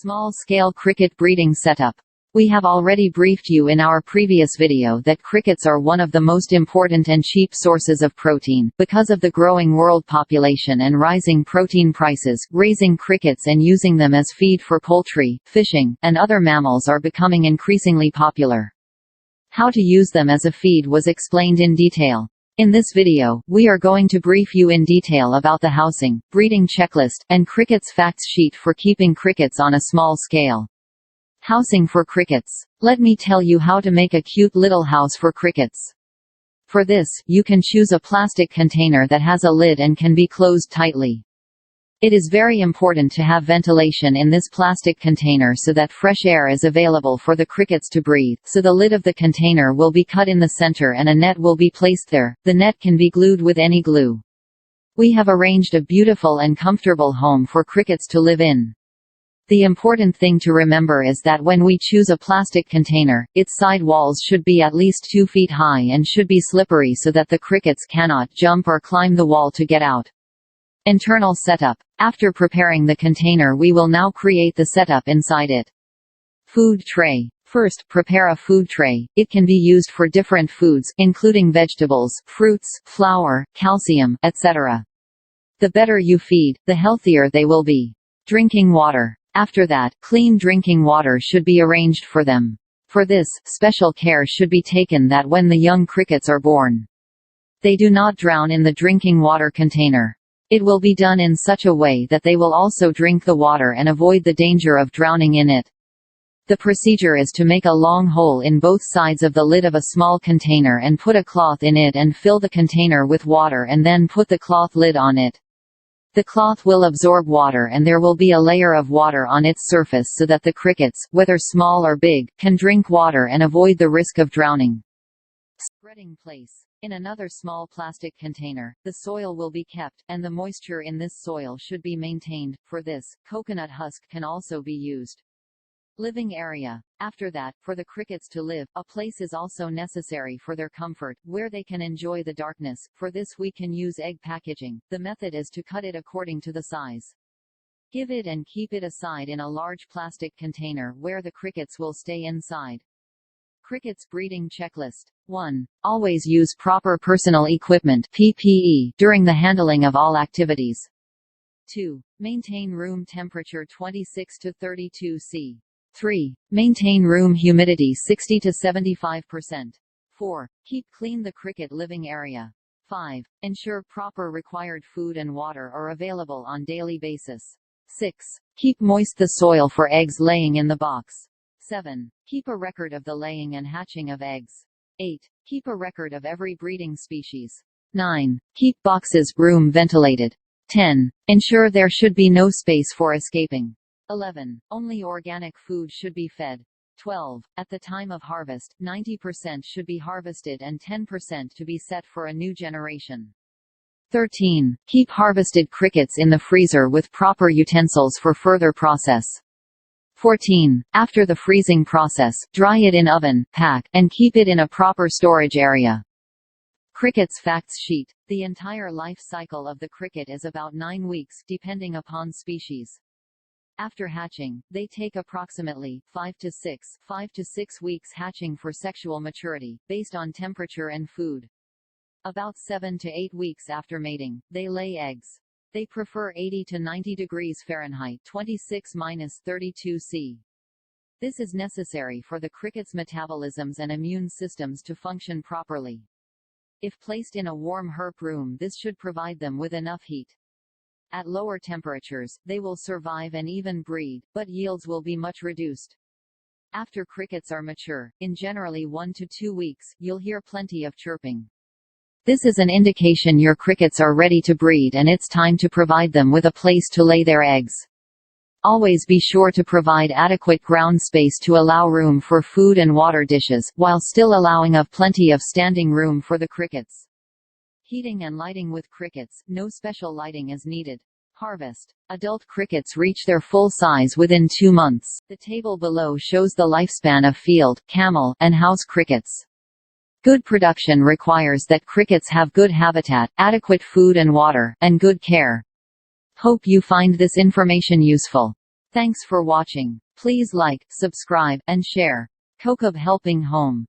Small-scale cricket breeding setup. We have already briefed you in our previous video that crickets are one of the most important and cheap sources of protein. Because of the growing world population and rising protein prices, raising crickets and using them as feed for poultry, fishing, and other mammals are becoming increasingly popular. How to use them as a feed was explained in detail. In this video, we are going to brief you in detail about the housing, breeding checklist, and crickets facts sheet for keeping crickets on a small scale. Housing for crickets. Let me tell you how to make a cute little house for crickets. For this, you can choose a plastic container that has a lid and can be closed tightly. It is very important to have ventilation in this plastic container so that fresh air is available for the crickets to breathe, so the lid of the container will be cut in the center and a net will be placed there. The net can be glued with any glue. We have arranged a beautiful and comfortable home for crickets to live in. The important thing to remember is that when we choose a plastic container, its side walls should be at least 2 feet high and should be slippery so that the crickets cannot jump or climb the wall to get out. Internal setup. After preparing the container, we will now create the setup inside it. Food tray. First, prepare a food tray. It can be used for different foods, including vegetables, fruits, flour, calcium, etc. The better you feed, the healthier they will be. Drinking water. After that, clean drinking water should be arranged for them. For this, special care should be taken that when the young crickets are born, they do not drown in the drinking water container. It will be done in such a way that they will also drink the water and avoid the danger of drowning in it. The procedure is to make a long hole in both sides of the lid of a small container and put a cloth in it and fill the container with water and then put the cloth lid on it. The cloth will absorb water and there will be a layer of water on its surface so that the crickets, whether small or big, can drink water and avoid the risk of drowning. Spreading place. In another small plastic container, the soil will be kept, and the moisture in this soil should be maintained. For this, coconut husk can also be used. Living area. After that, for the crickets to live, a place is also necessary for their comfort, where they can enjoy the darkness. For this we can use egg packaging. The method is to cut it according to the size. Give it and keep it aside in a large plastic container where the crickets will stay inside. Crickets breeding checklist. 1. Always use proper personal equipment (PPE) during the handling of all activities. 2. Maintain room temperature 26 to 32 C. 3. Maintain room humidity 60 to 75%. 4. Keep clean the cricket living area. 5. Ensure proper required food and water are available on daily basis. 6. Keep moist the soil for eggs laying in the box. 7. Keep a record of the laying and hatching of eggs. 8. Keep a record of every breeding species. 9. Keep boxes room ventilated. 10. Ensure there should be no space for escaping. 11. Only organic food should be fed. 12. At the time of harvest, 90% should be harvested and 10% to be set for a new generation. 13. Keep harvested crickets in the freezer with proper utensils for further process. 14. After the freezing process, dry it in oven, pack, and keep it in a proper storage area. Crickets facts sheet. The entire life cycle of the cricket is about 9 weeks, depending upon species. After hatching, they take approximately 5 to 6 weeks hatching for sexual maturity, based on temperature and food. About 7 to 8 weeks after mating, they lay eggs. They prefer 80 to 90 degrees Fahrenheit 26–32 C. This is necessary for the cricket's metabolisms and immune systems to function properly. If placed in a warm herb room, this should provide them with enough heat. At lower temperatures, they will survive and even breed, but yields will be much reduced. After crickets are mature, in generally 1 to 2 weeks, you'll hear plenty of chirping. This is an indication your crickets are ready to breed and it's time to provide them with a place to lay their eggs. Always be sure to provide adequate ground space to allow room for food and water dishes, while still allowing plenty of standing room for the crickets. Heating and lighting with crickets, no special lighting is needed. Harvest. Adult crickets reach their full size within 2 months. The table below shows the lifespan of field, camel, and house crickets. Good production requires that crickets have good habitat, adequate food and water, and good care. Hope you find this information useful. Thanks for watching. Please like, subscribe, and share. Kokob helping home.